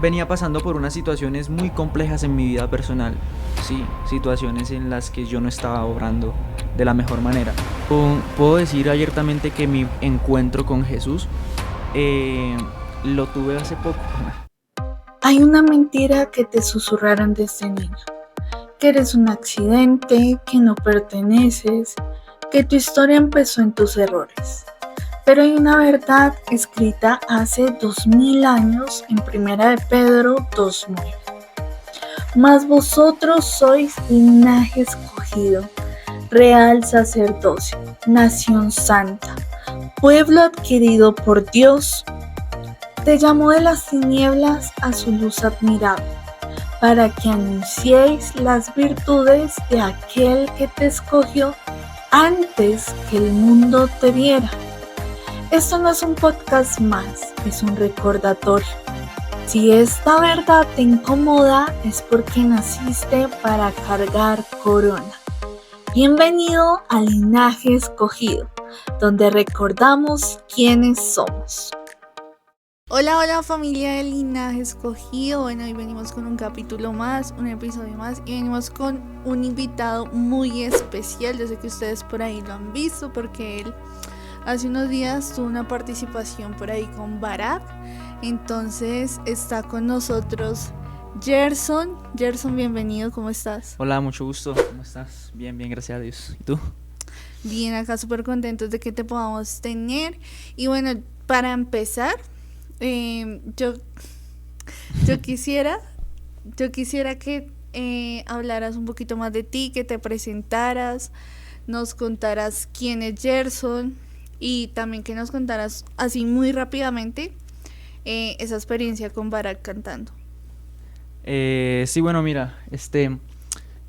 venía pasando por unas situaciones muy complejas en mi vida personal, sí, situaciones en las que yo no estaba obrando de la mejor manera. Puedo decir abiertamente que mi encuentro con Jesús eh, lo tuve hace poco. Hay una mentira que te susurraron desde niño, que eres un accidente, que no perteneces, que tu historia empezó en tus errores. Pero hay una verdad escrita hace 2000 años en Primera de Pedro 2:9. Mas vosotros sois linaje escogido, real sacerdocio, nación santa, pueblo adquirido por Dios. Te llamó de las tinieblas a su luz admirable, para que anunciéis las virtudes de aquel que te escogió antes que el mundo te viera. Esto no es un podcast más, es un recordatorio. Si esta verdad te incomoda, es porque naciste para cargar corona. Bienvenido al Linaje Escogido, donde recordamos quiénes somos. Hola familia del Linaje Escogido. Bueno, hoy venimos con un capítulo más, un episodio más, y venimos con un invitado muy especial. Yo sé que ustedes por ahí lo han visto porque él hace unos días tuvo una participación por ahí con Barak. Entonces está con nosotros Gerson. Gerson, bienvenido, ¿cómo estás? Hola, mucho gusto, ¿cómo estás? Bien, bien, gracias a Dios. ¿Y tú? Bien, acá súper contentos de que te podamos tener. Y bueno, para empezar, yo quisiera que hablaras un poquito más de ti, que te presentaras, nos contaras quién es Gerson y también que nos contaras así muy rápidamente esa experiencia con Barak cantando. Sí, bueno, mira,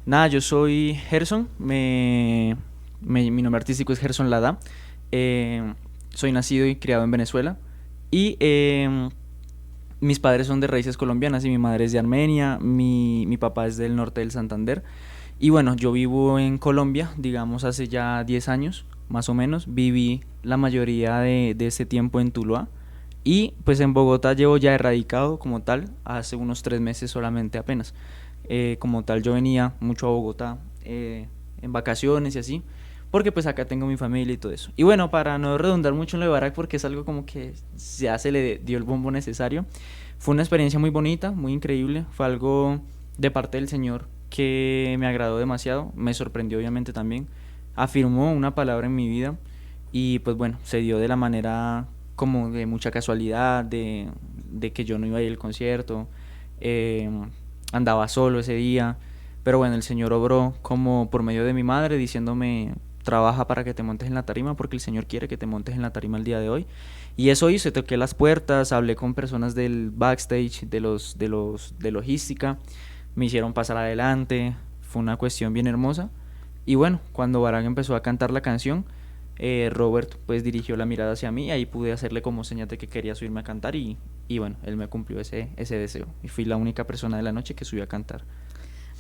nada, yo soy Gerson, mi nombre artístico es Gerson Lada, soy nacido y criado en Venezuela y mis padres son de raíces colombianas y mi madre es de Armenia, mi papá es del norte del Santander y bueno, yo vivo en Colombia, digamos hace ya 10 años más o menos, viví la mayoría de ese tiempo en Tuluá. Y pues en Bogotá llevo ya erradicado como tal, hace unos 3 meses solamente apenas. Como tal yo venía mucho a Bogotá en vacaciones y así, porque pues acá tengo mi familia y todo eso. Y bueno, para no redundar mucho en lo de Barak, porque es algo como que ya se le dio el bombo necesario, fue una experiencia muy bonita, muy increíble, fue algo de parte del Señor que me agradó demasiado, me sorprendió obviamente también, afirmó una palabra en mi vida y pues bueno, se dio de la manera como de mucha casualidad, de que yo no iba a ir al concierto, eh, andaba solo ese día, pero bueno, el Señor obró como por medio de mi madre diciéndome, trabaja para que te montes en la tarima porque el Señor quiere que te montes en la tarima el día de hoy. Y eso hice, toqué las puertas, hablé con personas del backstage, de logística, me hicieron pasar adelante, fue una cuestión bien hermosa. Y bueno, cuando Barak empezó a cantar la canción, Robert pues dirigió la mirada hacia mí y ahí pude hacerle como señal de que quería subirme a cantar y bueno, él me cumplió ese deseo y fui la única persona de la noche que subió a cantar.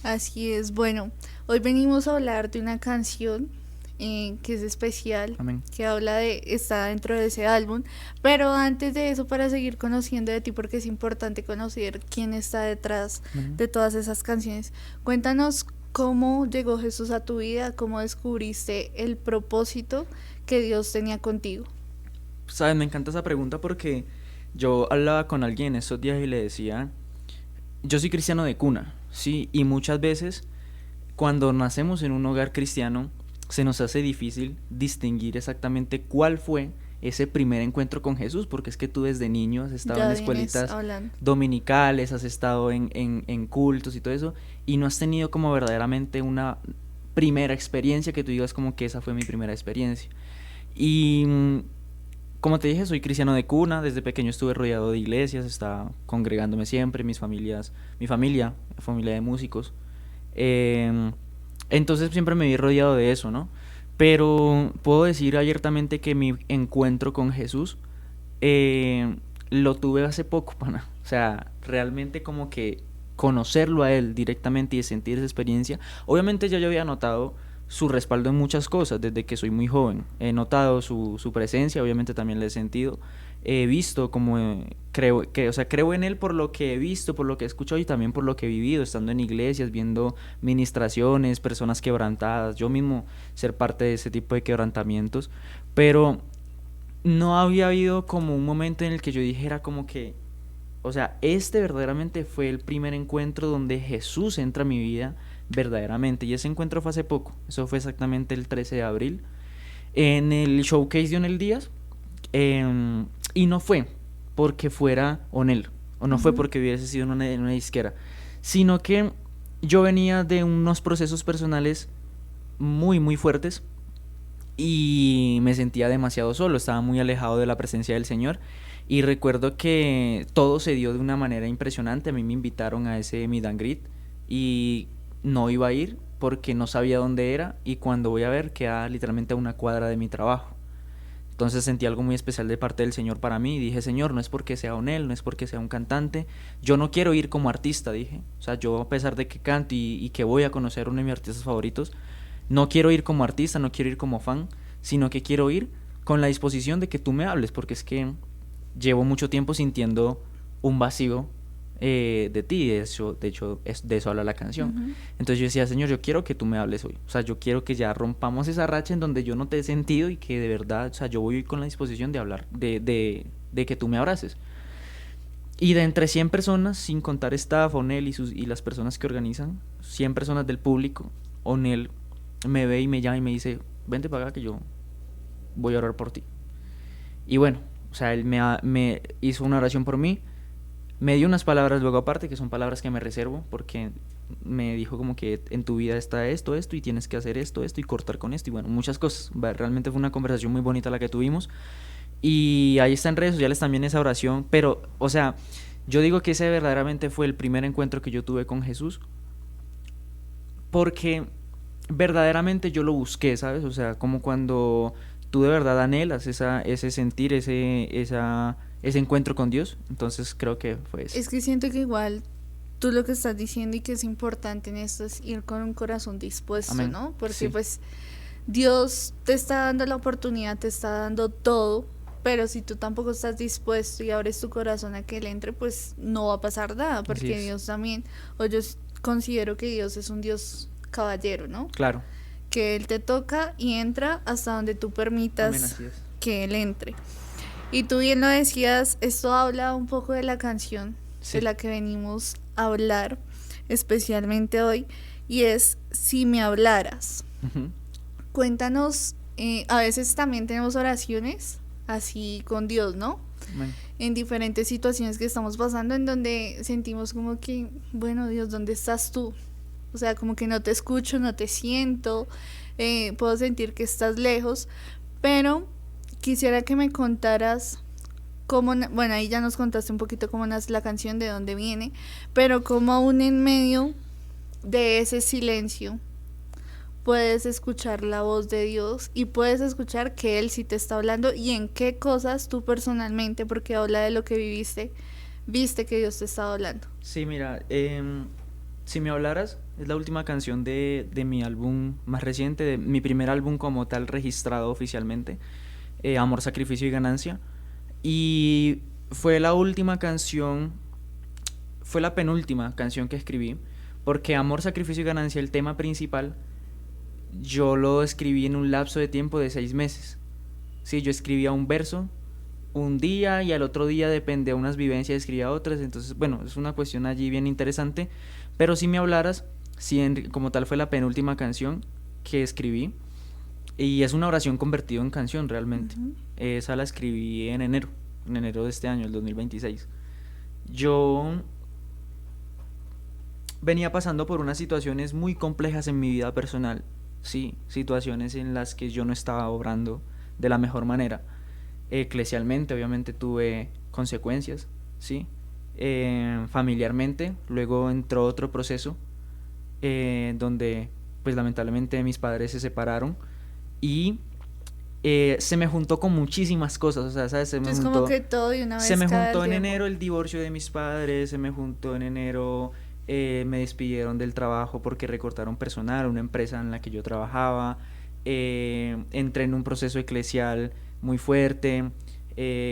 Así es, bueno, hoy venimos a hablar de una canción que es especial, Amén. que está dentro de ese álbum, pero antes de eso, para seguir conociendo de ti, porque es importante conocer quién está detrás Amén. de todas esas canciones, cuéntanos cómo llegó Jesús a tu vida, cómo descubriste el propósito que Dios tenía contigo. Sabes, me encanta esa pregunta porque yo hablaba con alguien estos días y le decía, yo soy cristiano de cuna, sí, y muchas veces cuando nacemos en un hogar cristiano se nos hace difícil distinguir exactamente cuál fue ese primer encuentro con Jesús, porque es que tú desde niño has estado en Ya vienes escuelitas hablando. dominicales, has estado en cultos y todo eso, y no has tenido como verdaderamente una primera experiencia que tú digas como que esa fue mi primera experiencia. Y como te dije, soy cristiano de cuna, desde pequeño estuve rodeado de iglesias, estaba congregándome siempre, mi familia de músicos. Eh, entonces siempre me vi rodeado de eso, ¿no? Pero puedo decir abiertamente que mi encuentro con Jesús eh, lo tuve hace poco, pana. O sea, realmente como que conocerlo a él directamente y sentir esa experiencia. Obviamente ya yo había notado su respaldo en muchas cosas desde que soy muy joven. He notado su presencia, obviamente también la he sentido. He visto como creo en él por lo que he visto, por lo que he escuchado y también por lo que he vivido, estando en iglesias, viendo ministraciones, personas quebrantadas, yo mismo ser parte de ese tipo de quebrantamientos, pero no había habido como un momento en el que yo dijera como que, o sea, este verdaderamente fue el primer encuentro donde Jesús entra a mi vida verdaderamente. Y ese encuentro fue hace poco. Eso fue exactamente el 13 de abril. En el showcase de Onel Díaz. Y no fue porque fuera Onel. O no fue porque hubiese sido en una disquera. Sino que yo venía de unos procesos personales muy, muy fuertes. Y me sentía demasiado solo, estaba muy alejado de la presencia del Señor. Y recuerdo que todo se dio de una manera impresionante. A mí me invitaron a ese meet and greet y no iba a ir porque no sabía dónde era, y cuando voy a ver queda literalmente a una cuadra de mi trabajo. Entonces sentí algo muy especial de parte del Señor para mí y dije, Señor, no es porque sea Onel, no es porque sea un cantante, yo no quiero ir como artista, dije. O sea, yo a pesar de que canto y que voy a conocer a uno de mis artistas favoritos, no quiero ir como artista, no quiero ir como fan, sino que quiero ir con la disposición de que tú me hables, porque es que llevo mucho tiempo sintiendo un vacío de ti. De hecho de eso habla la canción. Entonces yo decía, Señor, yo quiero que tú me hables hoy. O sea, yo quiero que ya rompamos esa racha en donde yo no te he sentido y que de verdad, o sea, yo voy con la disposición de hablar, de que tú me abraces. Y de entre 100 personas, sin contar staff, Onel y las personas que organizan, 100 personas del público, Onel me ve y me llama y me dice, vente para acá que yo voy a orar por ti. Y bueno, o sea, él me hizo una oración por mí, me dio unas palabras luego aparte, que son palabras que me reservo, porque me dijo como que en tu vida está esto, y tienes que hacer esto, y cortar con esto, y bueno, muchas cosas. Realmente fue una conversación muy bonita la que tuvimos, y ahí está en redes sociales también esa oración, pero, o sea, yo digo que ese verdaderamente fue el primer encuentro que yo tuve con Jesús, porque verdaderamente yo lo busqué, ¿sabes? O sea, como cuando tú de verdad anhelas ese sentir, ese encuentro con Dios. Entonces creo que fue eso. Es que siento que igual tú lo que estás diciendo y que es importante en esto es ir con un corazón dispuesto, Amén. ¿no? Porque Sí. pues Dios te está dando la oportunidad, te está dando todo, pero si tú tampoco estás dispuesto y abres tu corazón a que Él entre, pues no va a pasar nada, porque Dios también, o yo considero que Dios es un Dios caballero, ¿no? Claro. Que Él te toca y entra hasta donde tú permitas. Amén, así es. Que Él entre. Y tú bien lo decías, esto habla un poco de la canción de la que venimos a hablar, especialmente hoy, y es Si me hablaras. Cuéntanos, a veces también tenemos oraciones así con Dios, ¿no? Amén. En diferentes situaciones que estamos pasando en donde sentimos como que, bueno, Dios, ¿dónde estás tú? O sea, como que no te escucho, no te siento, puedo sentir que estás lejos, pero quisiera que me contaras cómo, bueno, ahí ya nos contaste un poquito cómo nace la canción, de dónde viene, pero cómo aún en medio de ese silencio puedes escuchar la voz de Dios y puedes escuchar que Él sí te está hablando y en qué cosas tú personalmente, porque habla de lo que viviste, viste que Dios te estaba hablando. Sí, mira, Si me hablaras es la última canción de mi álbum más reciente, de mi primer álbum como tal registrado oficialmente, Amor, Sacrificio y Ganancia. Y fue la última canción, fue la penúltima canción que escribí, porque Amor, Sacrificio y Ganancia, el tema principal, yo lo escribí en un lapso de tiempo de 6 meses. Sí, yo escribía un verso un día y al otro día, depende de unas vivencias, escribía otras. Entonces, bueno, es una cuestión allí bien interesante. Pero si me hablaras, como tal fue la penúltima canción que escribí. Y es una oración convertida en canción realmente. Esa la escribí en enero de este año, el 2026. Yo venía pasando por unas situaciones muy complejas en mi vida personal. Sí, situaciones en las que yo no estaba obrando de la mejor manera. Eclesialmente, obviamente, tuve consecuencias, ¿sí? Familiarmente, luego entró otro proceso donde, pues lamentablemente, mis padres se separaron y se me juntó con muchísimas cosas, o sea, ¿sabes? Es como que todo de una vez. Se me juntó en enero el divorcio de mis padres, se me juntó en enero me despidieron del trabajo porque recortaron personal, una empresa en la que yo trabajaba, entré en un proceso eclesial muy fuerte,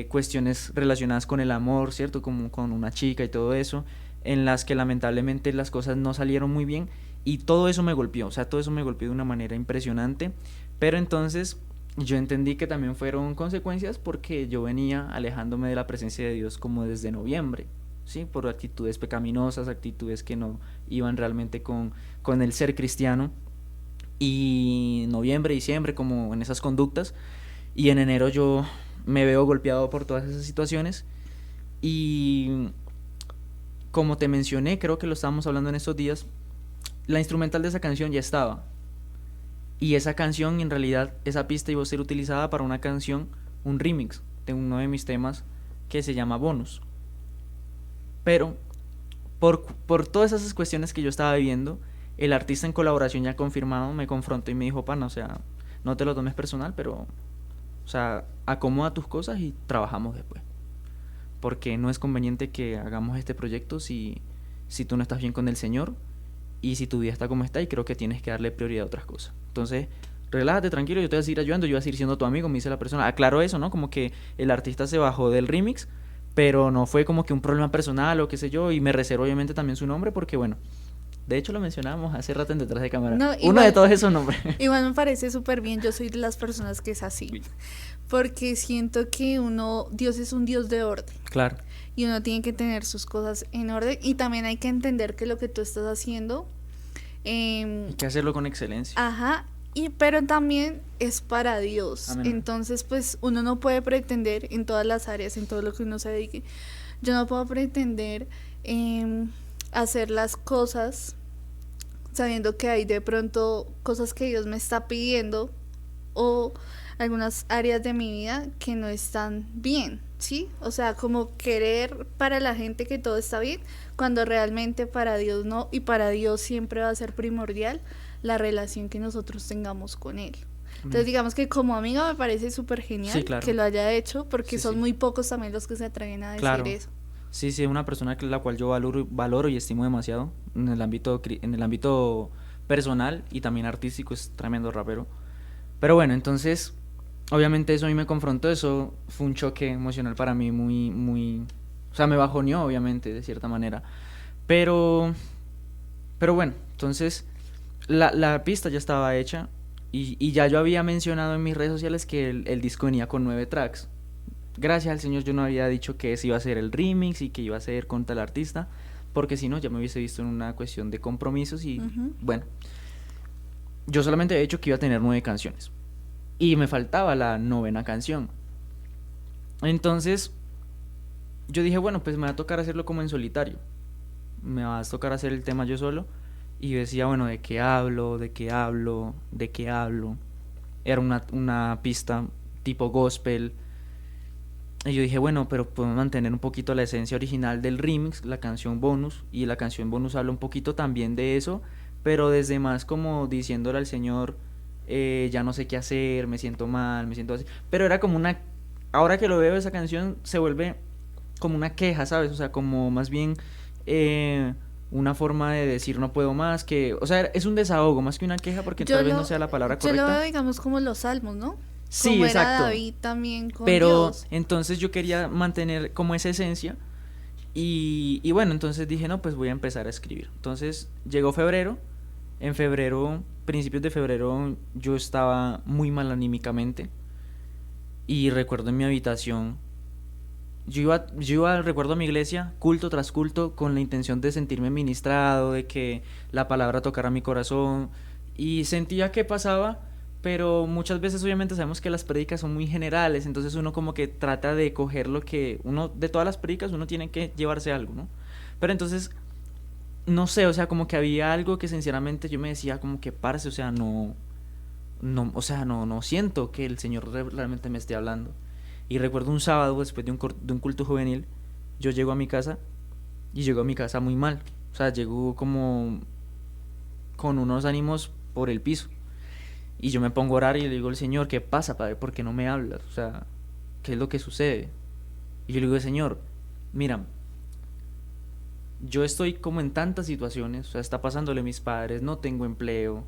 cuestiones relacionadas con el amor, ¿cierto? Como con una chica y todo eso, en las que lamentablemente las cosas no salieron muy bien y todo eso me golpeó, o sea, todo eso me golpeó de una manera impresionante, pero entonces yo entendí que también fueron consecuencias porque yo venía alejándome de la presencia de Dios como desde noviembre, ¿sí? Por actitudes pecaminosas, actitudes que no iban realmente con el ser cristiano, y noviembre, diciembre, como en esas conductas, y en enero yo me veo golpeado por todas esas situaciones y como te mencioné, creo que lo estábamos hablando en estos días, la instrumental de esa canción ya estaba. Y esa canción, en realidad, esa pista iba a ser utilizada para una canción, un remix de uno de mis temas que se llama Bonus. Pero por todas esas cuestiones que yo estaba viviendo, el artista en colaboración ya confirmado me confrontó y me dijo, pana, o sea, no te lo tomes personal, pero, o sea, acomoda tus cosas y trabajamos después. Porque no es conveniente que hagamos este proyecto si tú no estás bien con el Señor y si tu vida está como está, y creo que tienes que darle prioridad a otras cosas. Entonces, relájate, tranquilo, yo te voy a seguir ayudando, yo voy a seguir siendo tu amigo, me dice la persona. Aclaro eso, ¿no? Como que el artista se bajó del remix, pero no fue como que un problema personal o qué sé yo, y me reservo obviamente también su nombre porque, bueno, de hecho lo mencionábamos hace rato en detrás de cámara. No, Uno de todos esos nombres. igual me parece súper bien, yo soy de las personas que es así, porque siento que Dios es un Dios de orden. Claro. Y uno tiene que tener sus cosas en orden y también hay que entender que lo que tú estás haciendo Hay que hacerlo con excelencia. ajá, pero también es para Dios. Amén. Entonces, pues uno no puede pretender en todas las áreas, en todo lo que uno se dedique. Yo no puedo pretender hacer las cosas sabiendo que hay de pronto cosas que Dios me está pidiendo o algunas áreas de mi vida que no están bien, ¿sí? O sea, como querer para la gente que todo está bien, cuando realmente para Dios no, y para Dios siempre va a ser primordial la relación que nosotros tengamos con Él. Entonces digamos que como amiga me parece súper genial, sí, claro, que lo haya hecho, porque sí, son muy pocos también los que se atreven a decir, claro, eso. Sí, sí, es una persona que la cual yo valoro y estimo demasiado en el ámbito personal y también artístico, es tremendo rapero. Pero bueno, entonces, obviamente eso a mí me confrontó, eso fue un choque emocional para mí muy, o sea, me bajoneó obviamente de cierta manera. Pero bueno, entonces la pista ya estaba hecha y ya yo había mencionado en mis redes sociales que el disco venía con 9 tracks. Gracias al Señor yo no había dicho que ese iba a ser el remix y que iba a ser con tal artista, porque si no ya me hubiese visto en una cuestión de compromisos y bueno, yo solamente había dicho que iba a tener 9 canciones y me faltaba la 9ª canción. Entonces yo dije, bueno, pues me va a tocar hacerlo como en solitario, me va a tocar hacer el tema yo solo. Y yo decía, bueno, ¿de qué hablo? ¿De qué hablo? ¿De qué hablo? Era una pista tipo gospel. Y yo dije, bueno, pero podemos mantener un poquito la esencia original del remix, la canción bonus, y la canción bonus habla un poquito también de eso, pero desde más como diciéndole al Señor, ya no sé qué hacer, me siento mal, me siento así. Pero era como ahora que lo veo, esa canción se vuelve como una queja, ¿sabes? O sea, como más bien una forma de decir no puedo más, o sea, es un desahogo más que una queja, porque tal vez no sea la palabra correcta. Yo lo veo, digamos, como los salmos, ¿no? Sí, como exacto. Era David también con pero Dios. Entonces yo quería mantener como esa esencia y bueno, entonces dije, no, pues voy a empezar a escribir. Entonces llegó febrero. En febrero, principios de febrero, yo estaba muy mal anímicamente y recuerdo en mi habitación, recuerdo a mi iglesia, culto tras culto, con la intención de sentirme ministrado, de que la palabra tocara mi corazón, y sentía que pasaba, pero muchas veces obviamente sabemos que las prédicas son muy generales, entonces uno como que trata de coger lo que de todas las prédicas uno tiene que llevarse algo, ¿no? Pero entonces, no sé, o sea, como que había algo que sinceramente yo me decía como que parce, o sea, o sea, no siento que el Señor realmente me esté hablando. Y recuerdo un sábado, después de un culto juvenil, yo llego a mi casa y llego a mi casa muy mal. O sea, llego como con unos ánimos por el piso. Y yo me pongo a orar y le digo al Señor, ¿qué pasa, Padre? ¿Por qué no me hablas? O sea, ¿qué es lo que sucede? Y yo le digo, Señor, mira, yo estoy como en tantas situaciones, o sea, está pasándole a mis padres, no tengo empleo,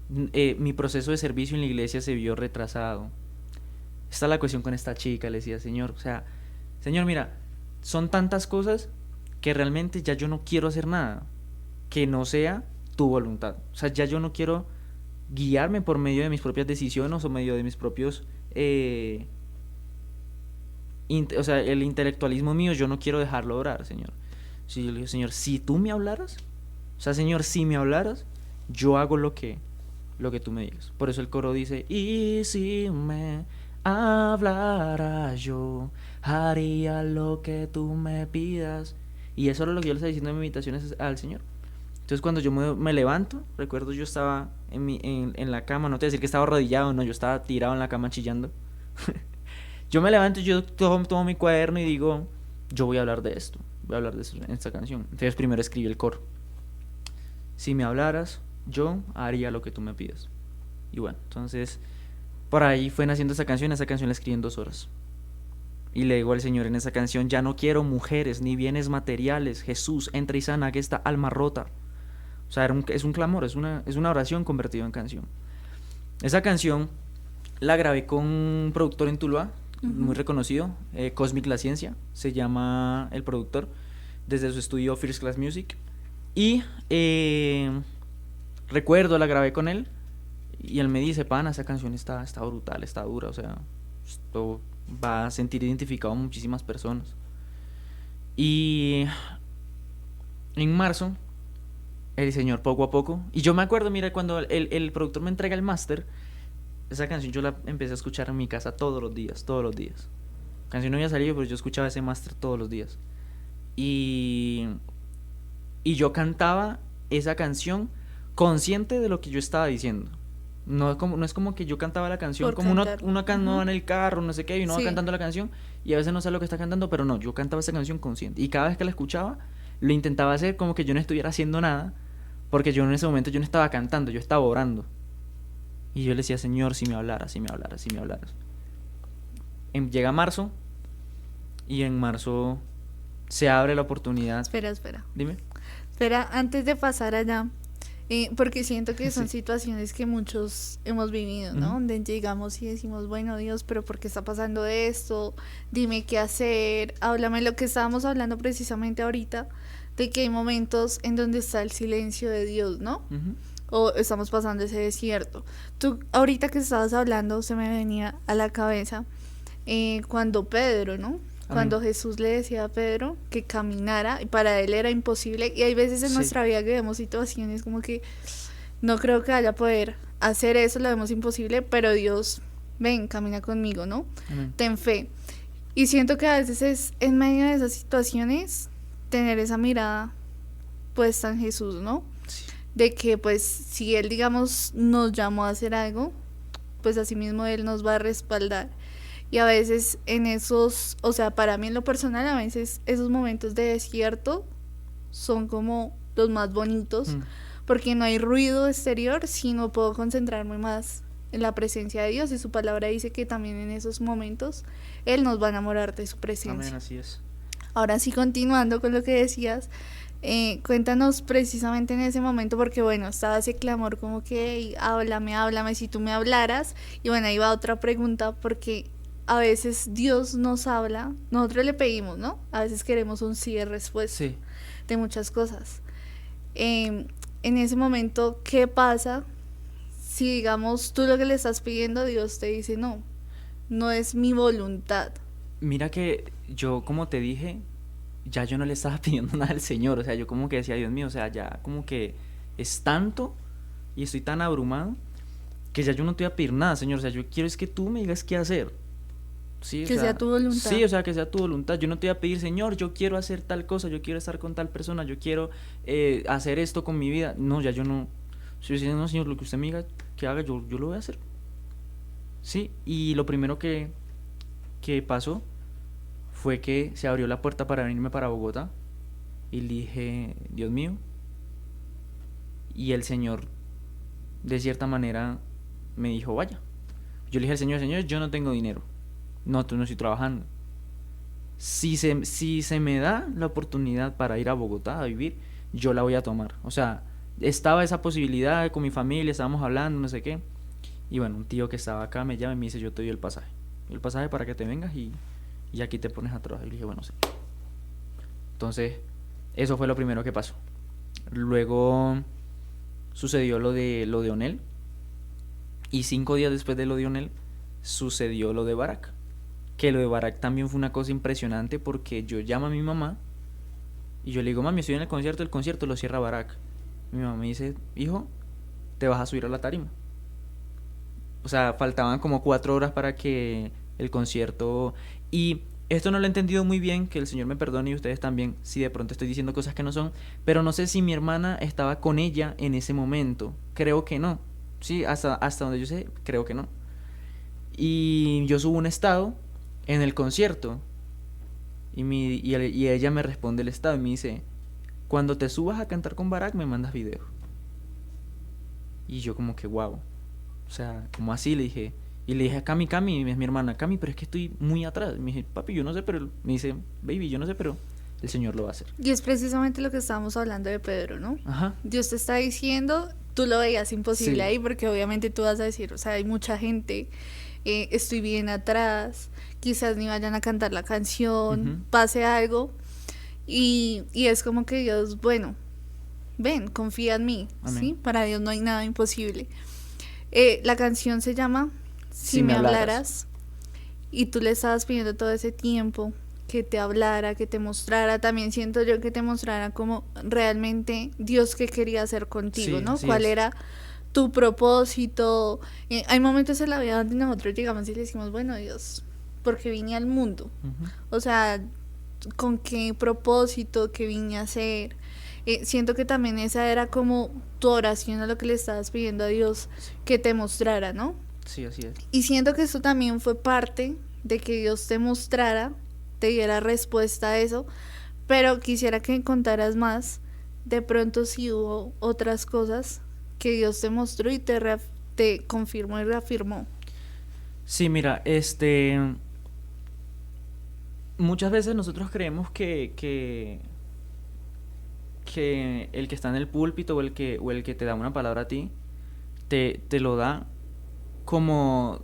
mi proceso de servicio en la iglesia se vio retrasado. Está la cuestión con esta chica, le decía, Señor, o sea, Señor, mira, son tantas cosas que realmente ya yo no quiero hacer nada que no sea tu voluntad. O sea, ya yo no quiero guiarme por medio de mis propias decisiones o medio de mis propios... o sea, el intelectualismo mío yo no quiero dejarlo orar, Señor. Si yo le digo, Señor, si tú me hablaras, o sea, Señor, si me hablaras, yo hago lo que tú me digas. Por eso el coro dice, y si me hablara yo, haría lo que tú me pidas. Y eso era lo que yo le estaba diciendo en mis meditaciones al Señor. Entonces cuando yo me levanto, recuerdo yo estaba en la cama, no te voy a decir que estaba arrodillado, no, yo estaba tirado en la cama chillando. Yo me levanto y yo tomo mi cuaderno y digo, yo voy a hablar de esto, voy a hablar de esto en esta canción. Entonces primero escribí el coro. Si me hablaras, yo haría lo que tú me pidas. Y bueno, entonces por ahí fue naciendo esa canción la escribí en 2 horas. Y le digo al Señor en esa canción, ya no quiero mujeres ni bienes materiales, Jesús, entra y sana que esta alma rota. O sea, es un clamor, es una oración convertida en canción. Esa canción la grabé con un productor en Tuluá, muy reconocido, Cosmic La Ciencia, se llama el productor, desde su estudio First Class Music. Y recuerdo, la grabé con él, y él me dice, pana, esa canción está brutal, está dura, o sea, esto va a sentir identificado a muchísimas personas. Y en marzo, el Señor poco a poco, y yo me acuerdo, mira, cuando el productor me entrega el máster, esa canción yo la empecé a escuchar en mi casa todos los días, todos los días. La canción no había salido, pero yo escuchaba ese máster todos los días. Y yo cantaba esa canción consciente de lo que yo estaba diciendo. No es como que yo cantaba la canción Por como cantar. uno cantaba en el carro, no sé qué, y uno va Sí. cantando la canción y a veces no sabe lo que está cantando, pero no, yo cantaba esa canción consciente. Y cada vez que la escuchaba, lo intentaba hacer como que yo no estuviera haciendo nada, porque yo en ese momento yo no estaba cantando, yo estaba orando. Y yo le decía, Señor, si me hablaras, si me hablaras, si me hablaras. Llega marzo, y en marzo se abre la oportunidad. Espera. Dime. Espera, antes de pasar allá, porque siento que son Sí. situaciones que muchos hemos vivido, ¿no? Ujú. Donde llegamos y decimos, bueno, Dios, pero ¿por qué está pasando esto? Dime qué hacer, háblame lo que estábamos hablando precisamente ahorita, de que hay momentos en donde está el silencio de Dios, ¿no? Ujú. O estamos pasando ese desierto. Tú, ahorita que estabas hablando, se me venía a la cabeza cuando Pedro, ¿no? Cuando Amén. Jesús le decía a Pedro que caminara y para él era imposible. Y hay veces en Sí. nuestra vida que vemos situaciones como que no creo que vaya a poder hacer eso, lo vemos imposible, pero Dios, ven, camina conmigo, ¿no? Amén. Ten fe. Y siento que a veces es en medio de esas situaciones tener esa mirada puesta en Jesús, ¿no? Sí. De que pues si Él, digamos, nos llamó a hacer algo, pues así mismo Él nos va a respaldar. Y a veces en esos, o sea, para mí en lo personal, a veces esos momentos de desierto son como los más bonitos, Mm. porque no hay ruido exterior, sino puedo concentrarme más en la presencia de Dios. Y su palabra dice que también en esos momentos Él nos va a enamorar de su Amén, presencia. así es. Ahora sí, continuando con lo que decías, cuéntanos precisamente en ese momento, porque bueno, estaba ese clamor como que "Ey, háblame, si tú me hablaras". Y bueno, ahí va otra pregunta, porque a veces Dios nos habla, nosotros le pedimos, ¿no? A veces queremos un sí de respuesta Sí. de muchas cosas. En ese momento, ¿qué pasa si, digamos, tú lo que le estás pidiendo, Dios te dice, no, no es mi voluntad? Mira que yo, como te dije, ya yo no le estaba pidiendo nada al Señor. O sea, yo como que decía, Dios mío, o sea, ya como que es tanto y estoy tan abrumado que ya yo no te voy a pedir nada, Señor. O sea, yo quiero es que tú me digas qué hacer. Sí, o Que sea sea, tu voluntad. sí, o sea, que sea tu voluntad. Yo no te voy a pedir, Señor, yo quiero hacer tal cosa, yo quiero estar con tal persona, yo quiero hacer esto con mi vida. No, ya yo no. Si yo decía, no, Señor, lo que usted me diga que haga, yo lo voy a hacer. Sí, y lo primero que pasó fue que se abrió la puerta para venirme para Bogotá. Y le dije, Dios mío. Y el Señor, de cierta manera, me dijo, vaya. Yo le dije al Señor, Señor, yo no tengo dinero. No, tú no estoy trabajando. si se me da la oportunidad para ir a Bogotá a vivir, yo la voy a tomar. O sea, estaba esa posibilidad con mi familia, estábamos hablando, no sé qué. Y bueno, un tío que estaba acá me llama y me dice, yo te doy el pasaje. El pasaje para que te vengas y aquí te pones a trabajar. Y le dije, bueno, sí. Entonces, eso fue lo primero que pasó. Luego sucedió lo de Onel. Y 5 días después de lo de Onel, sucedió lo de Barak. Que lo de Barak también fue una cosa impresionante porque yo llamo a mi mamá y yo le digo, mami, estoy en el concierto lo cierra Barak. Mi mamá me dice, hijo, te vas a subir a la tarima. O sea, faltaban como 4 horas para que el concierto... Y esto no lo he entendido muy bien, que el Señor me perdone y ustedes también, si de pronto estoy diciendo cosas que no son, pero no sé si mi hermana estaba con ella en ese momento. Creo que no. Sí, hasta donde yo sé, creo que no. Y yo subo un estado en el concierto y ella me responde el estado y me dice, cuando te subas a cantar con Barak me mandas video. Y yo como que wow. O sea, como así le dije. Y le dije a Cami, es mi hermana, Cami, pero es que estoy muy atrás. Me dije, papi, yo no sé, pero... Me dice, baby, yo no sé, pero el Señor lo va a hacer. Y es precisamente lo que estábamos hablando de Pedro, ¿no? Ajá. Dios te está diciendo, tú lo veías imposible Sí. ahí, porque obviamente tú vas a decir, o sea, hay mucha gente, estoy bien atrás, quizás ni vayan a cantar la canción, Ujú. pase algo. Y es como que Dios, bueno, ven, confía en mí, Amén. ¿sí? Para Dios no hay nada imposible. La canción se llama Si me hablaras, y tú le estabas pidiendo todo ese tiempo que te hablara, que te mostrara. También siento yo que te mostrara como realmente Dios que quería hacer contigo, Sí, ¿no? así ¿Cuál es. era tu propósito? Hay momentos en la vida donde nosotros llegamos y le decimos, bueno, Dios, porque vine al mundo. Ujú. O sea, ¿con qué propósito que vine a hacer? Siento que también esa era como tu oración a lo que le estabas pidiendo a Dios Sí, que te mostrara, ¿no? sí, así es. Y siento que eso también fue parte de que Dios te mostrara, te diera respuesta a eso, pero quisiera que contaras más, de pronto si hubo otras cosas que Dios te mostró y te confirmó y reafirmó. Sí, mira, muchas veces nosotros creemos que el que está en el púlpito o el que te da una palabra a ti, te lo da como,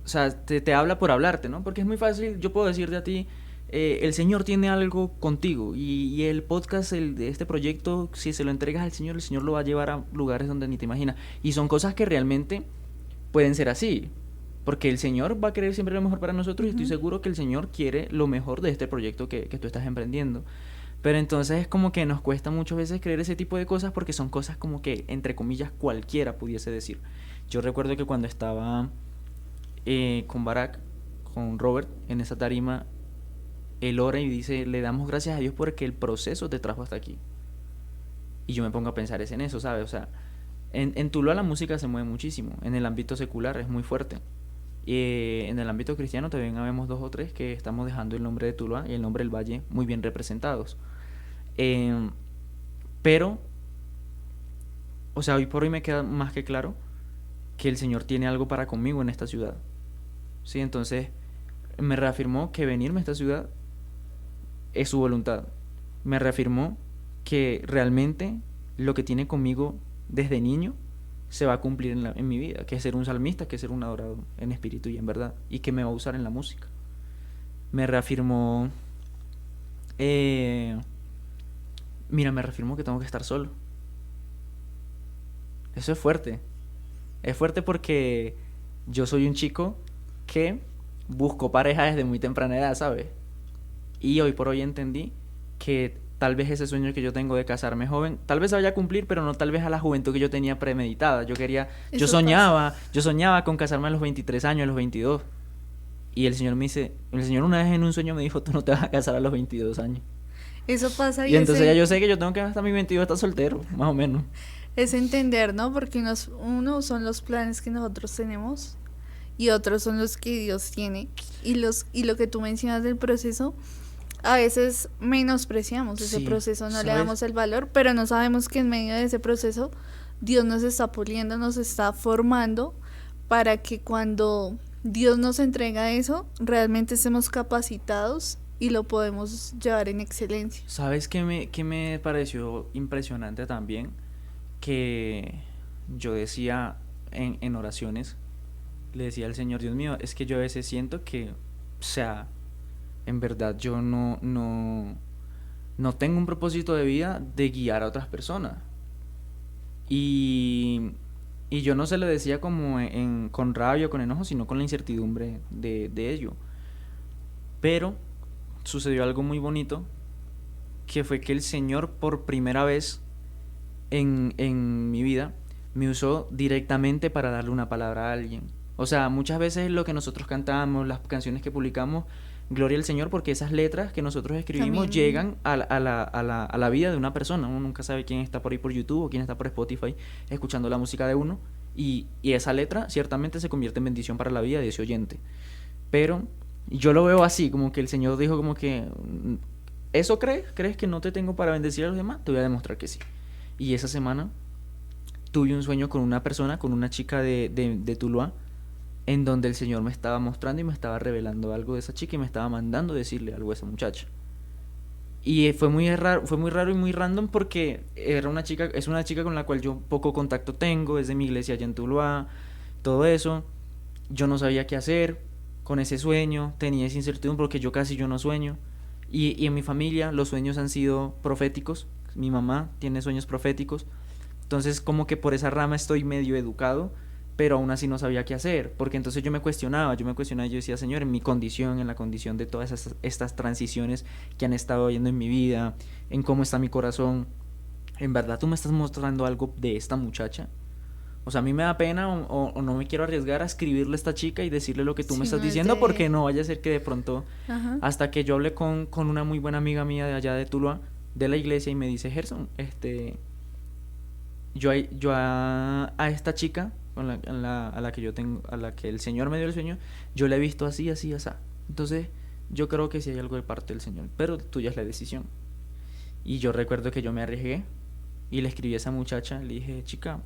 o sea, te habla por hablarte, ¿no? Porque es muy fácil, yo puedo decirte a ti, el Señor tiene algo contigo y el podcast, de este proyecto, si se lo entregas al Señor, el Señor lo va a llevar a lugares donde ni te imaginas. Y son cosas que realmente pueden ser así, porque el Señor va a querer siempre lo mejor para nosotros y estoy Ujú. seguro que el Señor quiere lo mejor de este proyecto que tú estás emprendiendo. Pero entonces es como que nos cuesta muchas veces creer ese tipo de cosas porque son cosas como que, entre comillas, cualquiera pudiese decir. Yo recuerdo que cuando estaba con Barack, con Robert, en esa tarima, él ora y dice, le damos gracias a Dios porque el proceso te trajo hasta aquí. Y yo me pongo a pensar es en eso, ¿sabes? O sea, en Tuluá la música se mueve muchísimo, en el ámbito secular es muy fuerte. Y en el ámbito cristiano también habemos 2 o 3 que estamos dejando el nombre de Tuluá y el nombre del Valle muy bien representados. Eh, pero, o sea, hoy por hoy me queda más que claro que el Señor tiene algo para conmigo en esta ciudad. Sí, entonces me reafirmó que venirme a esta ciudad es su voluntad. Me reafirmó que realmente lo que tiene conmigo desde niño se va a cumplir en mi vida, que es ser un salmista, que es ser un adorador en espíritu y en verdad, y que me va a usar en la música. Me reafirmó, eh, mira, me reafirmó que tengo que estar solo. Eso es fuerte. Es fuerte porque yo soy un chico que busco pareja desde muy temprana edad, ¿sabes? Y hoy por hoy entendí que tal vez ese sueño que yo tengo de casarme joven, tal vez se vaya a cumplir, pero no tal vez a la juventud que yo tenía premeditada. Eso pasa. Yo soñaba con casarme a los 23 años, a los 22. Y el Señor me dice, el Señor una vez en un sueño me dijo, tú no te vas a casar a los 22 años. Eso pasa Y y entonces ya yo sé que yo tengo que hasta mis 22 estar soltero, más o menos. es entender, ¿no? Porque uno son los planes que nosotros tenemos y otros son los que Dios tiene. Y lo que tú mencionas del proceso, a veces menospreciamos ese Sí, proceso, no le ¿sabes? damos el valor, pero no sabemos que en medio de ese proceso Dios nos está puliendo, nos está formando para que cuando Dios nos entrega eso, realmente estemos capacitados y lo podemos llevar en excelencia. ¿Sabes qué me pareció impresionante también? Que yo decía en oraciones, le decía al Señor, Dios mío, es que yo a veces siento que, o sea, en verdad yo no tengo un propósito de vida de guiar a otras personas. Y, y yo no se lo decía como con rabia o con enojo, sino con la incertidumbre de ello. Pero sucedió algo muy bonito, que fue que el Señor por primera vez en mi vida me usó directamente para darle una palabra a alguien. O sea, muchas veces lo que nosotros cantamos, las canciones que publicamos, gloria al Señor, porque esas letras que nosotros escribimos También, llegan a la vida de una persona. Uno nunca sabe quién está por ahí por YouTube o quién está por Spotify escuchando la música de uno. Y esa letra ciertamente se convierte en bendición para la vida de ese oyente. Pero yo lo veo así, como que el Señor dijo como que, ¿eso crees? ¿Crees que no te tengo para bendecir a los demás? Te voy a demostrar que sí. Y esa semana tuve un sueño con una persona, con una chica de Tuluá, en donde el Señor me estaba mostrando y me estaba revelando algo de esa chica y me estaba mandando decirle algo a esa muchacha. Y fue muy raro y muy random porque es una chica con la cual yo poco contacto tengo, es de mi iglesia allá en Tuluá, todo eso. Yo no sabía qué hacer con ese sueño, tenía esa incertidumbre porque yo no sueño. Y en mi familia los sueños han sido proféticos, mi mamá tiene sueños proféticos, entonces como que por esa rama estoy medio educado, pero aún así no sabía qué hacer, porque entonces yo me cuestionaba, yo decía, Señor, en mi condición, en la condición de todas estas transiciones que han estado viendo en mi vida, en cómo está mi corazón, ¿en verdad tú me estás mostrando algo de esta muchacha? O sea, a mí me da pena o no me quiero arriesgar a escribirle a esta chica y decirle lo que tú me si estás no es diciendo, porque de... no vaya a ser que de pronto, Ajá. hasta que yo hablé con una muy buena amiga mía de allá de Tuluá, de la iglesia, y me dice, Gerson, a esta chica a la que yo tengo, a la que el Señor me dio el sueño, yo la he visto así, así, así. Entonces, yo creo que sí hay algo de parte del Señor, pero tuya es la decisión. Y yo recuerdo que yo me arriesgué y le escribí a esa muchacha, le dije, chica,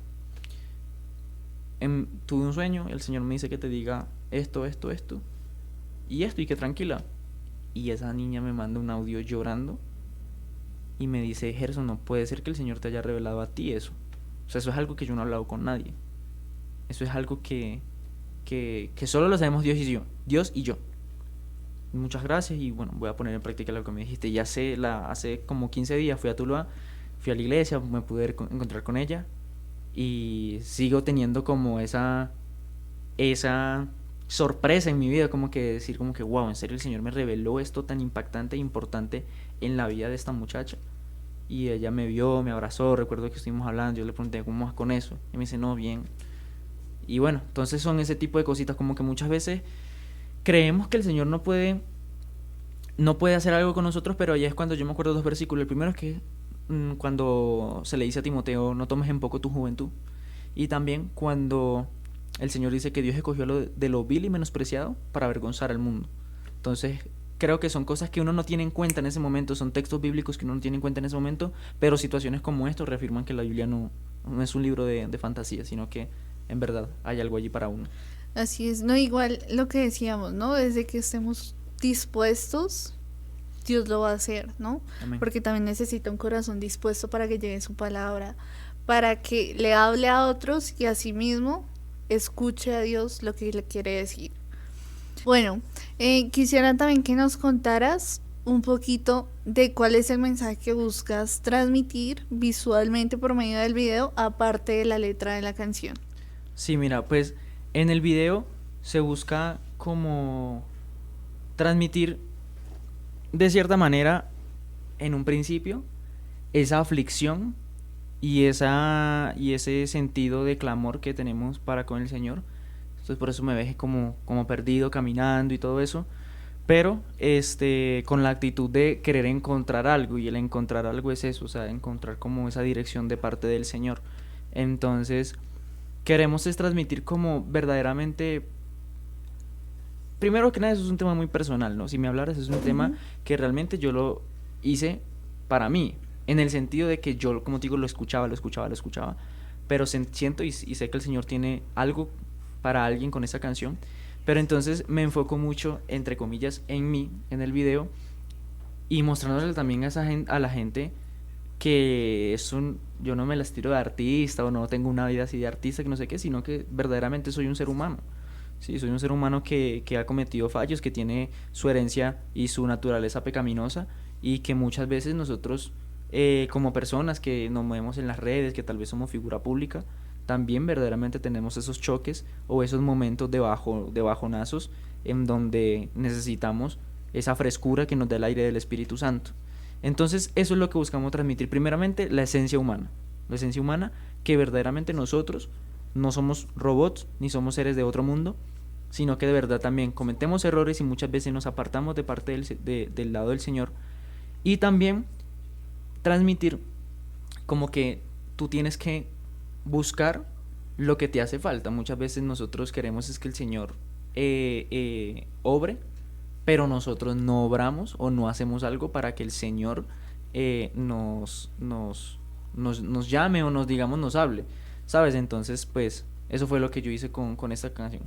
tuve un sueño, el Señor me dice que te diga esto, esto, esto, y que tranquila. Y esa niña me manda un audio llorando y me dice, Gerson, no puede ser que el Señor te haya revelado a ti eso. O sea, eso es algo que yo no he hablado con nadie. Eso es algo que solo lo sabemos Dios y yo. Muchas gracias y bueno, voy a poner en práctica lo que me dijiste. Ya hace como 15 días fui a Tuluá, fui a la iglesia, me pude encontrar con ella y sigo teniendo como esa sorpresa en mi vida, como que decir como que wow, en serio el Señor me reveló esto tan impactante e importante en la vida de esta muchacha. Y ella me vio, me abrazó, recuerdo que estuvimos hablando, yo le pregunté cómo vas con eso y me dice no, bien. Y bueno, entonces son ese tipo de cositas, como que muchas veces creemos que el Señor no puede hacer algo con nosotros, pero allá es cuando yo me acuerdo de 2 versículos. El primero es que cuando se le dice a Timoteo, no tomes en poco tu juventud. Y también cuando el Señor dice que Dios escogió de lo vil y menospreciado para avergonzar al mundo. Entonces, creo que son cosas que uno no tiene en cuenta en ese momento, son textos bíblicos que uno no tiene en cuenta en ese momento, pero situaciones como esto reafirman que la Biblia no es un libro de fantasía, sino que en verdad hay algo allí para uno. Así es, no, igual lo que decíamos, ¿no? Desde que estemos dispuestos, Dios lo va a hacer, ¿no? Amén. Porque también necesita un corazón dispuesto para que llegue su palabra, para que le hable a otros y asimismo escuche a Dios lo que le quiere decir. Bueno, quisiera también que nos contaras un poquito de cuál es el mensaje que buscas transmitir visualmente por medio del video, aparte de la letra de la canción. Sí, mira, pues en el video se busca como transmitir de cierta manera en un principio esa aflicción y ese sentido de clamor que tenemos para con el Señor. Entonces por eso me ves como perdido caminando y todo eso, pero con la actitud de querer encontrar algo, y el encontrar algo es eso, o sea, encontrar como esa dirección de parte del Señor. Entonces queremos es transmitir como verdaderamente, primero que nada, eso es un tema muy personal, ¿no? Si me hablaras, es un tema que realmente yo lo hice para mí, en el sentido de que yo, como te digo, lo escuchaba, pero siento y sé que el Señor tiene algo para alguien con esa canción, pero entonces me enfoco mucho, entre comillas, en mí, en el video, y mostrándole también a a la gente que yo no me las tiro de artista o no tengo una vida así de artista, que no sé qué, sino que verdaderamente soy un ser humano. Sí, soy un ser humano que ha cometido fallos, que tiene su herencia y su naturaleza pecaminosa y que muchas veces nosotros, como personas que nos movemos en las redes, que tal vez somos figura pública, también verdaderamente tenemos esos choques o esos momentos de bajonazos en donde necesitamos esa frescura que nos da el aire del Espíritu Santo. Entonces, eso es lo que buscamos transmitir. Primeramente, la esencia humana, que verdaderamente nosotros no somos robots ni somos seres de otro mundo, sino que de verdad también cometemos errores y muchas veces nos apartamos de parte del lado del Señor. Y también transmitir como que tú tienes que buscar lo que te hace falta. Muchas veces nosotros queremos es que el Señor obre, pero nosotros no obramos o no hacemos algo para que el Señor nos llame o nos hable, ¿sabes? Entonces, pues, eso fue lo que yo hice con esta canción.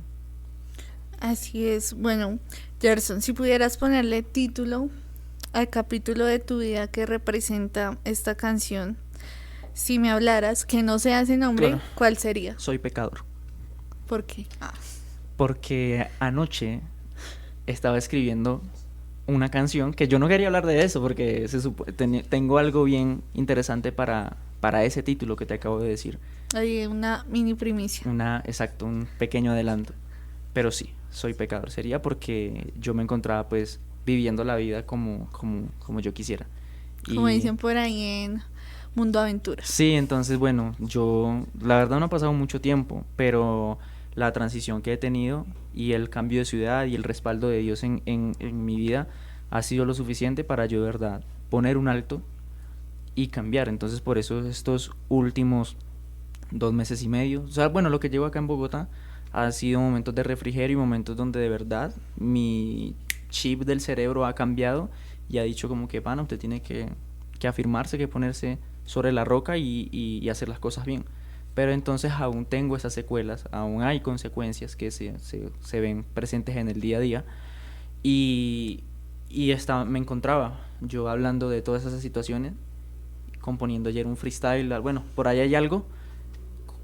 Así es. Bueno, Gerson, si pudieras ponerle título al capítulo de tu vida que representa esta canción, si me hablaras, que no sea ese nombre, claro, ¿cuál sería? Soy pecador. ¿Por qué? Porque anoche estaba escribiendo una canción que yo no quería hablar de eso porque tengo algo bien interesante para ese título que te acabo de decir. Hay una mini primicia. Exacto, un pequeño adelanto. Pero sí, soy pecador. Sería porque yo me encontraba pues viviendo la vida como yo quisiera. Como dicen por ahí en Mundo Aventuras. Sí, entonces bueno, yo la verdad no ha pasado mucho tiempo, pero la transición que he tenido y el cambio de ciudad y el respaldo de Dios en mi vida ha sido lo suficiente para yo de verdad poner un alto y cambiar. Entonces por eso estos últimos 2 meses y medio, o sea, bueno, lo que llevo acá en Bogotá ha sido momentos de refrigerio y momentos donde de verdad mi chip del cerebro ha cambiado y ha dicho como que, pana, usted tiene que afirmarse, que ponerse sobre la roca y hacer las cosas bien. Pero entonces aún tengo esas secuelas, aún hay consecuencias que se ven presentes en el día a día y me encontraba yo hablando de todas esas situaciones, componiendo ayer un freestyle, bueno, por ahí hay algo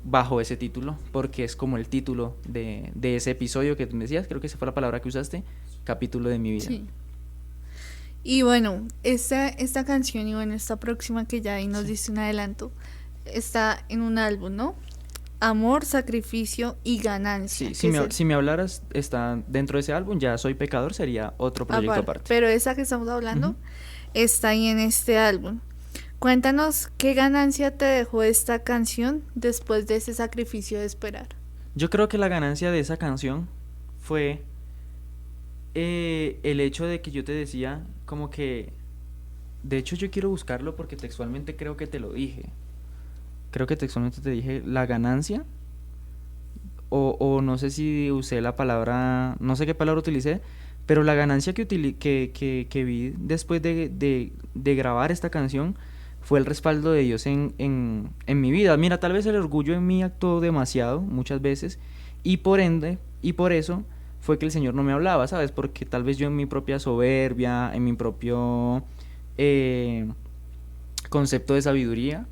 bajo ese título, porque es como el título de ese episodio que tú me decías, creo que esa fue la palabra que usaste, capítulo de mi vida. Sí. Y bueno, esta canción y bueno, esta próxima que ya ahí nos diste un adelanto, está en un álbum, ¿no? Amor, sacrificio y ganancia. Sí, si me hablaras, está dentro de ese álbum, ya Soy Pecador sería otro proyecto aparte. Pero esa que estamos hablando está ahí en este álbum. Cuéntanos qué ganancia te dejó esta canción después de ese sacrificio de esperar. Yo creo que la ganancia de esa canción fue el hecho de que yo te decía como que, de hecho yo quiero buscarlo porque textualmente creo que te lo dije. Creo que textualmente te dije la ganancia o no sé si usé la palabra, no sé qué palabra utilicé, pero la ganancia que vi después de grabar esta canción fue el respaldo de Dios en mi vida. Mira, tal vez el orgullo en mí actuó demasiado muchas veces y por ende, y por eso fue que el Señor no me hablaba, ¿sabes? Porque tal vez yo en mi propia soberbia, en mi propio concepto de sabiduría,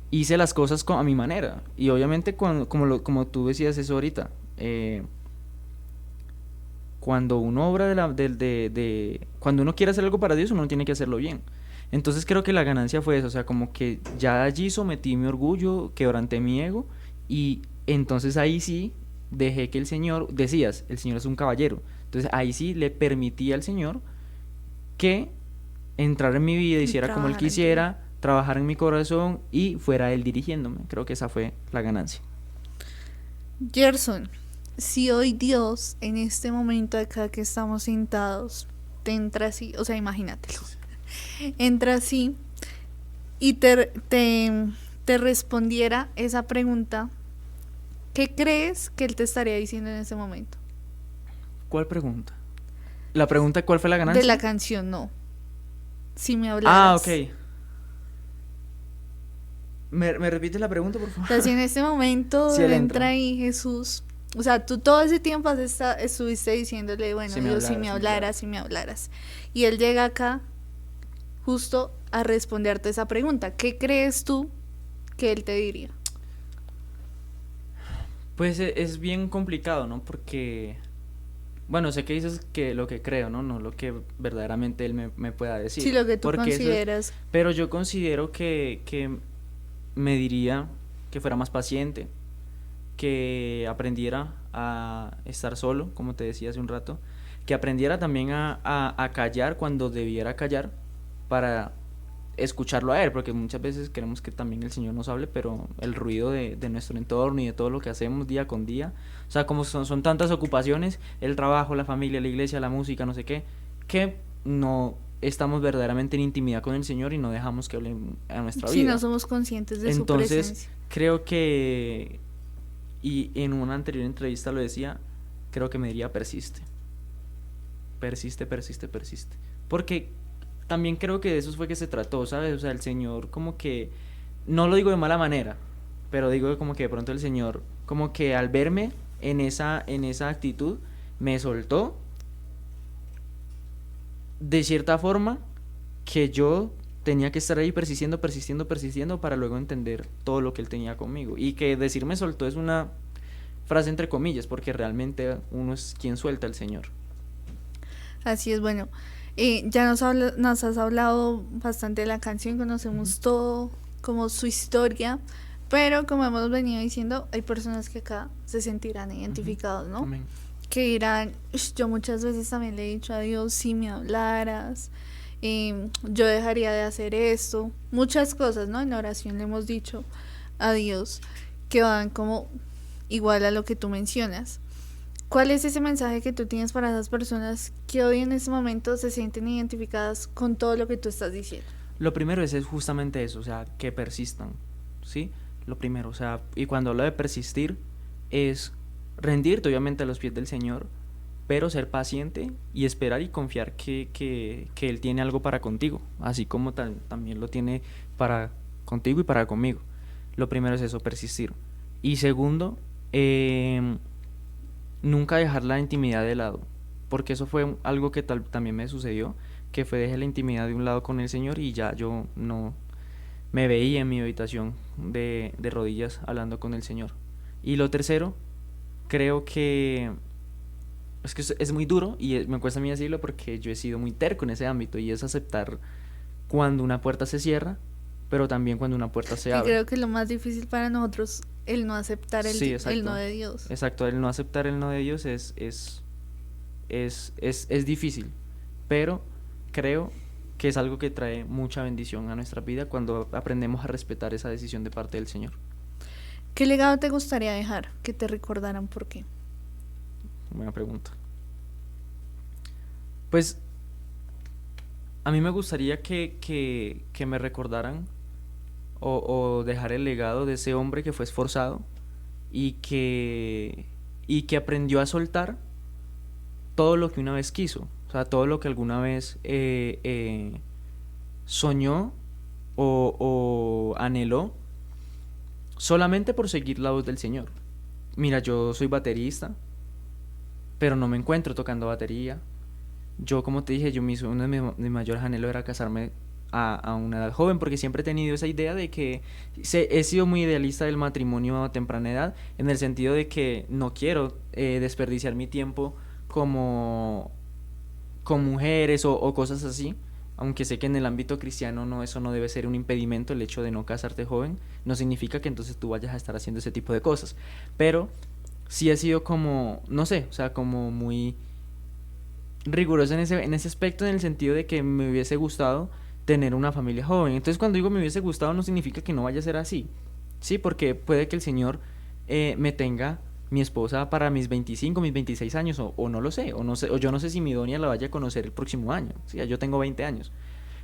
hice las cosas a mi manera. Y obviamente como tú decías eso ahorita, cuando uno obra cuando uno quiere hacer algo para Dios, uno tiene que hacerlo bien. Entonces creo que la ganancia fue eso, o sea, como que ya allí sometí mi orgullo, quebranté mi ego y entonces ahí sí dejé que el Señor, decías, el Señor es un caballero, entonces ahí sí le permití al Señor que entrara en mi vida, hiciera como Él quisiera, trabajara en mi corazón y fuera Él dirigiéndome. Creo que esa fue la ganancia. Gerson, si hoy Dios en este momento acá que estamos sentados te entra así, o sea, imagínatelo, entra así y te respondiera esa pregunta, ¿qué crees que Él te estaría diciendo en ese momento? ¿Cuál pregunta? ¿La pregunta cuál fue la ganancia? De la canción, no. Si me hablaras. Ah, ok. ¿Me repites la pregunta, por favor? O sea, si en este momento si entra ahí Jesús O sea, tú todo ese tiempo estuviste diciéndole, bueno, Si me Dios, si hablaras, me si me hablaras, hablaras. si me hablaras. Y él llega acá justo a responderte esa pregunta. ¿Qué crees tú que él te diría? Pues es bien complicado, ¿no? Porque, bueno, sé que dices que lo que creo, ¿no? No lo que verdaderamente él me pueda Si decir. lo que tú Porque eso es, consideras. pero yo considero que me diría que fuera más paciente, que aprendiera a estar solo, como te decía hace un rato, que aprendiera también a callar cuando debiera callar para escucharlo a él, porque muchas veces queremos que también el Señor nos hable, pero el ruido de nuestro entorno y de todo lo que hacemos día con día, o sea, como son tantas ocupaciones, el trabajo, la familia, la iglesia, la música, no sé qué, que no estamos verdaderamente en intimidad con el Señor y no dejamos que hable a nuestra Si no vida. somos conscientes de su Entonces, presencia. creo que, y en una anterior entrevista lo decía, creo que me diría persiste, persiste, persiste, persiste. Porque también creo que de eso fue que se trató, ¿sabes? O sea, el Señor como que, no lo digo de mala manera, pero digo como que de pronto el Señor, como que al verme en esa actitud, me soltó de cierta forma que yo tenía que estar ahí persistiendo, persistiendo, persistiendo para luego entender todo lo que él tenía conmigo. Y que decirme soltó es una frase entre comillas, porque realmente uno es quien suelta al Señor. Así es, bueno. Ya nos has hablado bastante de la canción, conocemos todo, como su historia, pero como hemos venido diciendo, hay personas que acá se sentirán identificados, ¿no? Amén. Que dirán, yo muchas veces también le he dicho a Dios, si me hablaras, yo dejaría de hacer esto, muchas cosas, ¿no? En la oración le hemos dicho a Dios que van como igual a lo que tú mencionas. ¿Cuál es ese mensaje que tú tienes para esas personas que hoy en este momento se sienten identificadas con todo lo que tú estás diciendo? Lo primero es justamente eso, o sea, que persistan, ¿sí? Lo primero, o sea, y cuando hablo de persistir, es rendirte obviamente a los pies del Señor, pero ser paciente y esperar y confiar que Él tiene algo para contigo, así como también lo tiene para contigo y para conmigo. Lo primero es eso, persistir. Y segundo, nunca dejar la intimidad de lado, porque eso fue algo que también me sucedió, que fue dejé la intimidad de un lado con el Señor y ya yo no me veía en mi habitación de rodillas hablando con el Señor. Y lo tercero, creo que es muy duro y me cuesta a mí decirlo porque yo he sido muy terco en ese ámbito y es aceptar cuando una puerta se cierra, pero también cuando una puerta se Y abre. creo que lo más difícil para nosotros el no aceptar Sí, el no exacto. de Dios. Exacto, el no aceptar el no de Dios es difícil, pero creo que es algo que trae mucha bendición a nuestra vida cuando aprendemos a respetar esa decisión de parte del Señor. ¿Qué legado te gustaría dejar? Que te recordaran por qué. Buena pregunta. Pues a mí me gustaría que me recordaran o dejar el legado de ese hombre que fue esforzado y que aprendió a soltar todo lo que una vez quiso, o sea, todo lo que alguna vez soñó o anheló solamente por seguir la voz del Señor. Mira, yo soy baterista, pero no me encuentro tocando batería. Yo, como te dije, uno de mis mayores anhelos era casarme a una edad joven, porque siempre he tenido esa idea de que he sido muy idealista del matrimonio a temprana edad, en el sentido de que no quiero desperdiciar mi tiempo como con mujeres o cosas así, aunque sé que en el ámbito cristiano no, eso no debe ser un impedimento, el hecho de no casarte joven, no significa que entonces tú vayas a estar haciendo ese tipo de cosas, pero sí he sido como, no sé, o sea, como muy riguroso en ese aspecto, en el sentido de que me hubiese gustado tener una familia joven. Entonces, cuando digo me hubiese gustado, no significa que no vaya a ser así, sí, porque puede que el Señor me tenga mi esposa para mis 25, mis 26 años, o no lo sé, o no sé, o yo no sé si mi doña la vaya a conocer el próximo año, ¿sí? Yo tengo 20 años,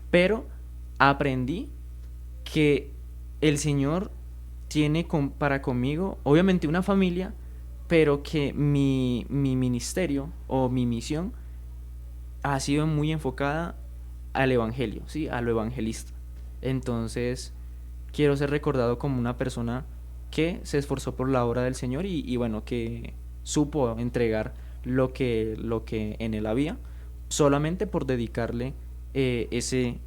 pero aprendí que el Señor tiene para conmigo, obviamente, una familia, pero que mi ministerio o mi misión ha sido muy enfocada al evangelio, ¿sí? A lo evangelista. Entonces, quiero ser recordado como una persona que se esforzó por la obra del Señor y bueno, supo entregar lo que en él había, solamente por dedicarle ese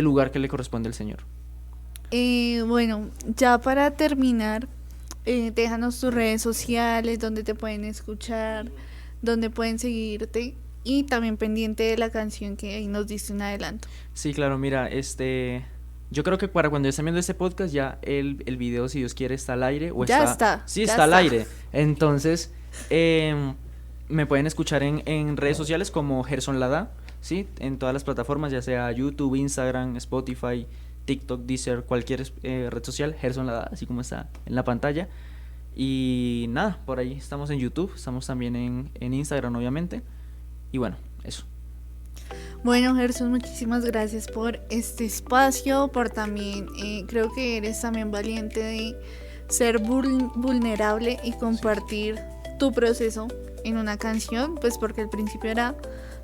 lugar que le corresponde al Señor. Bueno, ya para terminar, déjanos tus redes sociales, donde te pueden escuchar, donde pueden seguirte y también pendiente de la canción que ahí nos diste un adelanto. Sí, claro, mira, yo creo que para cuando estén viendo este podcast ya el video, si Dios quiere, está al aire. Ya está. Sí, ya está al está. aire. Entonces, me pueden escuchar en redes sociales como Gerson Lada, ¿sí? En todas las plataformas, ya sea YouTube, Instagram, Spotify, TikTok, Deezer, cualquier red social, Gerson Lada, así como está en la pantalla. Y nada, por ahí estamos en YouTube, estamos también en Instagram, obviamente. Y bueno, eso. Bueno, Gerson, muchísimas gracias por este espacio, por también, creo que eres también valiente de ser vulnerable y compartir tu proceso en una canción, pues porque al principio era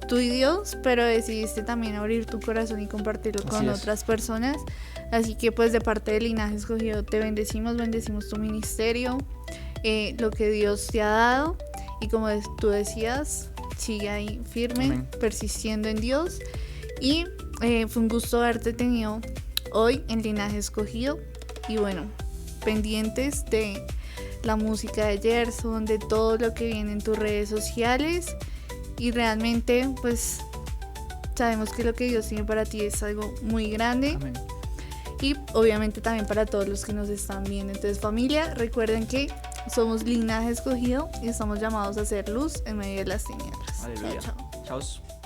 tú y Dios, pero decidiste también abrir tu corazón y compartirlo con otras personas. Así que pues de parte del Linaje Escogido te bendecimos tu ministerio, lo que Dios te ha dado, y como tú decías, sigue ahí firme, Amén. persistiendo en Dios. Y fue un gusto haberte tenido hoy en Linaje Escogido. Y bueno, pendientes de la música de Gerson, de todo lo que viene en tus redes sociales. Y realmente pues sabemos que lo que Dios tiene para ti es algo muy grande. Amén. Y obviamente también para todos los que nos están viendo. Entonces, familia, recuerden que somos Linaje Escogido y estamos llamados a hacer luz en medio de las tinieblas. Aleluya. Chao, chao. Chao.